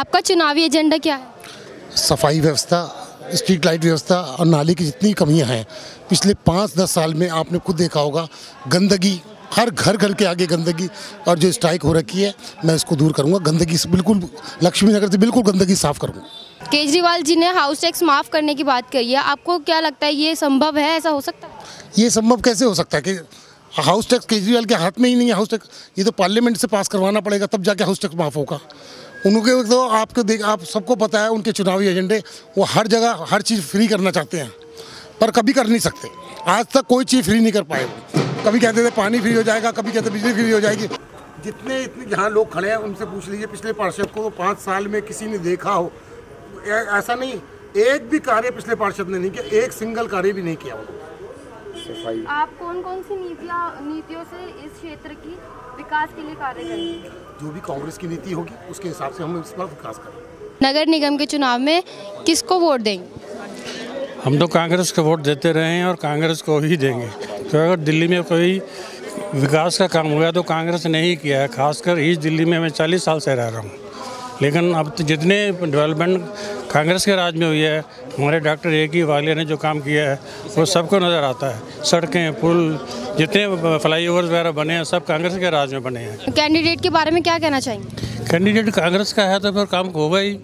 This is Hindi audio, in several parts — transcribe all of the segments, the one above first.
आपका चुनावी एजेंडा क्या है? सफाई व्यवस्था, स्ट्रीट लाइट व्यवस्था और नाले की जितनी कमियां हैं पिछले 5-10 साल में आपने खुद देखा होगा। गंदगी, हर घर के आगे गंदगी, और जो स्ट्राइक हो रखी है मैं इसको दूर करूंगा। गंदगी से बिल्कुल, लक्ष्मी नगर से बिल्कुल गंदगी साफ करूंगा। केजरीवाल जी ने हाउस टैक्स माफ़ करने की बात कही है, आपको क्या लगता है ये संभव है, ऐसा हो सकता है? ये संभव कैसे हो सकता है कि हाउस टैक्स केजरीवाल के हाथ में ही नहीं है। हाउस टैक्स ये तो पार्लियामेंट से पास करवाना पड़ेगा, तब जाके हाउस टैक्स माफ़ होगा। उनके तो आप सबको पता है उनके चुनावी एजेंडे, वो हर जगह हर चीज़ फ्री करना चाहते हैं पर कभी कर नहीं सकते। आज तक कोई चीज़ फ्री नहीं कर पाए। कभी कहते थे पानी फ्री हो जाएगा, कभी कहते बिजली फ्री हो जाएगी। जितने जहाँ लोग खड़े हैं उनसे पूछ लीजिए पिछले पार्षद को 5 साल में किसी ने देखा हो। ऐसा नहीं, एक भी कार्य पिछले पार्षद ने नहीं किया, एक सिंगल कार्य भी नहीं किया उन्होंने। आप कौन कौन सी नीतियों से इस क्षेत्र की विकास के लिए कार्य करेंगे? जो भी कांग्रेस की नीति होगी उसके हिसाब से हम इस पर विकास करेंगे। नगर निगम के चुनाव में किसको वोट देंगे? हम तो कांग्रेस को वोट देते रहे हैं और कांग्रेस को ही देंगे। तो अगर दिल्ली में कोई विकास का काम हुआ तो कांग्रेस ने ही किया है। खासकर ईस्ट दिल्ली में मैं 40 साल से रह रहा हूँ, लेकिन अब तो जितने डेवलपमेंट कांग्रेस के राज में हुई है, हमारे डॉक्टर ए.के. वालिया ने जो काम किया है वो सबको नज़र आता है। सड़कें, पुल, जितने फ्लाईओवर वगैरह बने हैं सब कांग्रेस के राज में बने हैं। कैंडिडेट के बारे में क्या कहना चाहेंगे? कैंडिडेट कांग्रेस का है तो फिर काम होगा ही।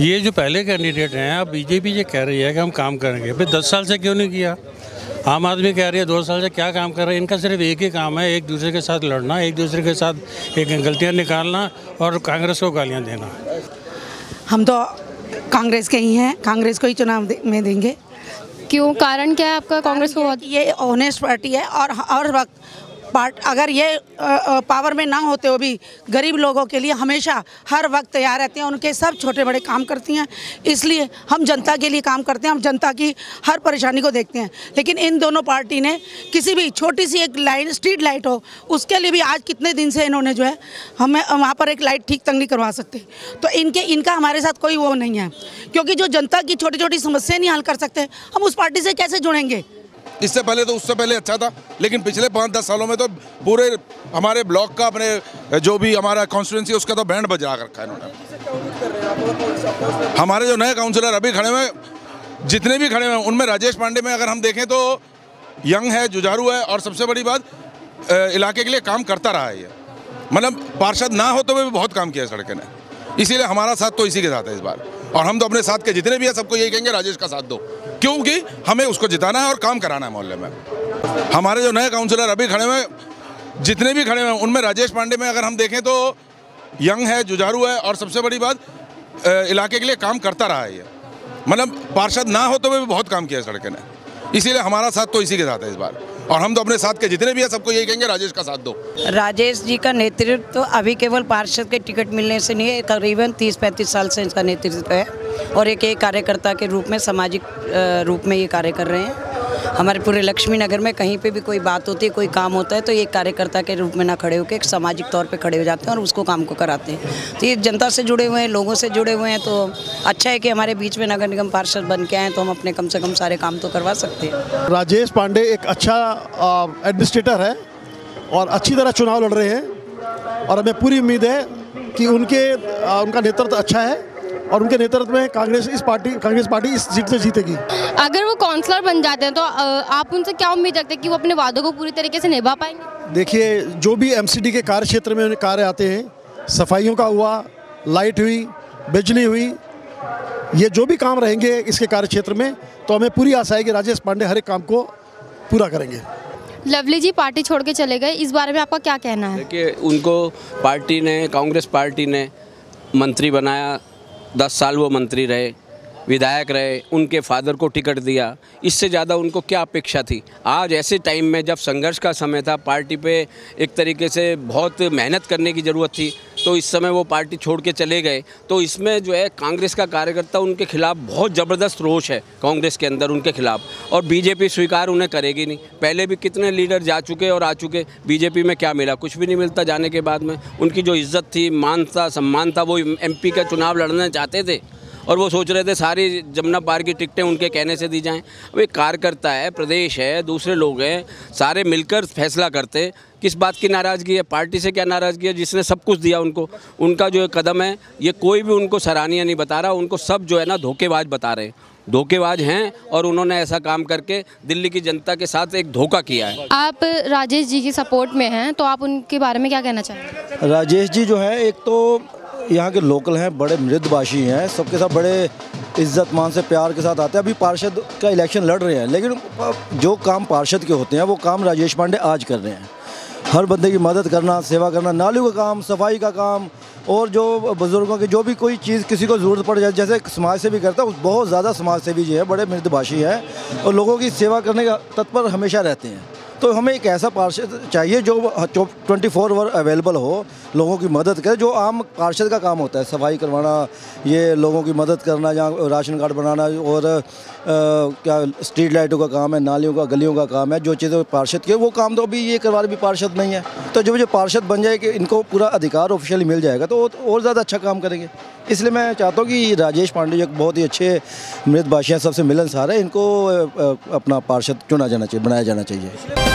ये जो पहले कैंडिडेट हैं, अब बीजेपी ये कह रही है कि हम काम करेंगे, फिर 10 साल से क्यों नहीं किया? आम आदमी कह रही है 2 साल से क्या काम कर रहे हैं। इनका सिर्फ एक ही काम है, एक दूसरे के साथ लड़ना, एक दूसरे के साथ एक गलतियाँ निकालना और कांग्रेस को गालियाँ देना। हम तो कांग्रेस के ही हैं, कांग्रेस को ही चुनाव में देंगे। क्यों, कारण क्या है आपका कांग्रेस को? ये ऑनेस्ट पार्टी है और हर वक्त अगर ये पावर में ना होते हुए भी गरीब लोगों के लिए हमेशा हर वक्त तैयार रहती हैं। उनके सब छोटे बड़े काम करती हैं, इसलिए हम जनता के लिए काम करते हैं, हम जनता की हर परेशानी को देखते हैं। लेकिन इन दोनों पार्टी ने किसी भी छोटी सी एक लाइट, स्ट्रीट लाइट हो, उसके लिए भी आज कितने दिन से इन्होंने जो है हमें वहाँ पर एक लाइट ठीक तक नहीं करवा सकते। तो इनका हमारे साथ कोई वो नहीं है, क्योंकि जो जनता की छोटी छोटी समस्याएं नहीं हल कर सकते, हम उस पार्टी से कैसे जुड़ेंगे? इससे पहले तो उससे पहले अच्छा था, लेकिन पिछले 5-10 सालों में तो पूरे हमारे ब्लॉक का, अपने जो भी हमारा कॉन्स्टिट्यूंसी उसका तो बैंड बजा रखा है इन्होंने। हमारे जो नए काउंसलर अभी खड़े हुए, जितने भी खड़े हुए हैं उनमें राजेश पांडे में अगर हम देखें तो यंग है, जुझारू है, और सबसे बड़ी बात इलाके के लिए काम करता रहा है। ये मतलब पार्षद ना हो तो भी बहुत काम किया सड़क ने, इसीलिए हमारा साथ तो इसी के साथ है इस बार। और हम तो अपने साथ के जितने भी हैं सबको यही कहेंगे राजेश का साथ दो, क्योंकि हमें उसको जिताना है और काम कराना है मोहल्ले में। हमारे जो नए काउंसलर अभी खड़े हुए, जितने भी खड़े हुए हैं उनमें राजेश पांडे में अगर हम देखें तो यंग है, जुझारू है, और सबसे बड़ी बात इलाके के लिए काम करता रहा है। ये मतलब पार्षद ना हो तो भी बहुत काम किया सड़क ने, इसीलिए हमारा साथ तो इसी के साथ है इस बार। और हम तो अपने साथ के जितने भी हैं सबको यही कहेंगे राजेश का साथ दो। राजेश जी का नेतृत्व तो अभी केवल पार्षद के टिकट मिलने से नहीं है, करीबन 30-35 साल से इसका नेतृत्व है और एक कार्यकर्ता के रूप में, सामाजिक रूप में ये कार्य कर रहे हैं। हमारे पूरे लक्ष्मी नगर में कहीं पे भी कोई बात होती है, कोई काम होता है, तो ये कार्यकर्ता के रूप में ना खड़े होकर एक सामाजिक तौर पे खड़े हो जाते हैं और उसको काम को कराते हैं। तो ये जनता से जुड़े हुए हैं, लोगों से जुड़े हुए हैं, तो अच्छा है कि हमारे बीच में नगर निगम पार्षद बन के आए तो हम अपने कम से कम सारे काम तो करवा सकते हैं। राजेश पांडे एक अच्छा एडमिनिस्ट्रेटर है और अच्छी तरह चुनाव लड़ रहे हैं और हमें पूरी उम्मीद है कि उनका नेतृत्व अच्छा है और उनके नेतृत्व में कांग्रेस पार्टी इस सीट से जीतेगी। अगर वो काउंसलर बन जाते हैं तो आप उनसे क्या उम्मीद रखते हैं कि वो अपने वादों को पूरी तरीके से निभा पाएंगे? देखिए, जो भी एमसीडी के कार्य क्षेत्र में कार्य आते हैं, सफाइयों का हुआ, लाइट हुई, बिजली हुई, ये जो भी काम रहेंगे इसके कार्य क्षेत्र में, तो हमें पूरी आशा है कि राजेश पांडे हर एक काम को पूरा करेंगे। लवली जी पार्टी छोड़ के चले गए, इस बारे में आपका क्या कहना है? देखिए, उनको पार्टी ने, कांग्रेस पार्टी ने मंत्री बनाया, 10 साल वो मंत्री रहे, विधायक रहे, उनके फादर को टिकट दिया, इससे ज़्यादा उनको क्या अपेक्षा थी? आज ऐसे टाइम में जब संघर्ष का समय था, पार्टी पे एक तरीके से बहुत मेहनत करने की ज़रूरत थी, तो इस समय वो पार्टी छोड़ के चले गए। तो इसमें जो है कांग्रेस का कार्यकर्ता उनके खिलाफ बहुत ज़बरदस्त रोष है कांग्रेस के अंदर उनके खिलाफ, और बीजेपी स्वीकार उन्हें करेगी नहीं। पहले भी कितने लीडर जा चुके और आ चुके, बीजेपी में क्या मिला? कुछ भी नहीं मिलता जाने के बाद में। उनकी जो इज्जत थी, मान था, सम्मान था, वो एमपी का चुनाव लड़ना चाहते थे और वो सोच रहे थे सारी जमुना पार की टिकटें उनके कहने से दी जाएं। अब एक कार्यकर्ता है, प्रदेश है, दूसरे लोग हैं, सारे मिलकर फैसला करते। किस बात की नाराज़गी है? पार्टी से क्या नाराज़गी है जिसने सब कुछ दिया उनको? उनका जो कदम है ये कोई भी उनको सराहनीय नहीं बता रहा, उनको सब जो है ना धोखेबाज बता रहे हैं, धोखेबाज हैं और उन्होंने ऐसा काम करके दिल्ली की जनता के साथ एक धोखा किया है। आप राजेश जी की सपोर्ट में हैं तो आप उनके बारे में क्या कहना चाहेंगे? राजेश जी जो है एक तो यहाँ के लोकल हैं, बड़े मृदभाषी हैं, सबके साथ बड़े इज्जत मान से प्यार के साथ आते हैं। अभी पार्षद का इलेक्शन लड़ रहे हैं, लेकिन जो काम पार्षद के होते हैं वो काम राजेश पांडे आज कर रहे हैं। हर बंदे की मदद करना, सेवा करना, नालियों का काम, सफाई का काम, और जो बुज़ुर्गों की जो भी कोई चीज़ किसी को ज़रूरत पड़ जाए, जैसे समाज सेवी करता है, बहुत ज़्यादा समाज सेवी जी है, बड़े मृदभाषी हैं और लोगों की सेवा करने का तत्पर हमेशा रहते हैं। तो हमें एक ऐसा पार्षद चाहिए जो 24 आवर अवेलेबल हो, लोगों की मदद करे, जो आम पार्षद का काम होता है, सफाई करवाना, ये लोगों की मदद करना, जहाँ राशन कार्ड बनाना, और क्या स्ट्रीट लाइटों का काम है, नालियों का, गलियों का काम है, जो चीज़ें पार्षद के, वो काम तो अभी ये करवा रहे भी पार्षद नहीं है। तो जब जो पार्षद बन जाए कि इनको पूरा अधिकार ऑफिशियली मिल जाएगा तो और ज़्यादा अच्छा काम करेंगे। इसलिए मैं चाहता हूँ कि राजेश पांडे जो बहुत ही अच्छे मृदभाषी हैं, सबसे मिलनसार है, इनको अपना पार्षद चुना जाना चाहिए, बनाया जाना चाहिए।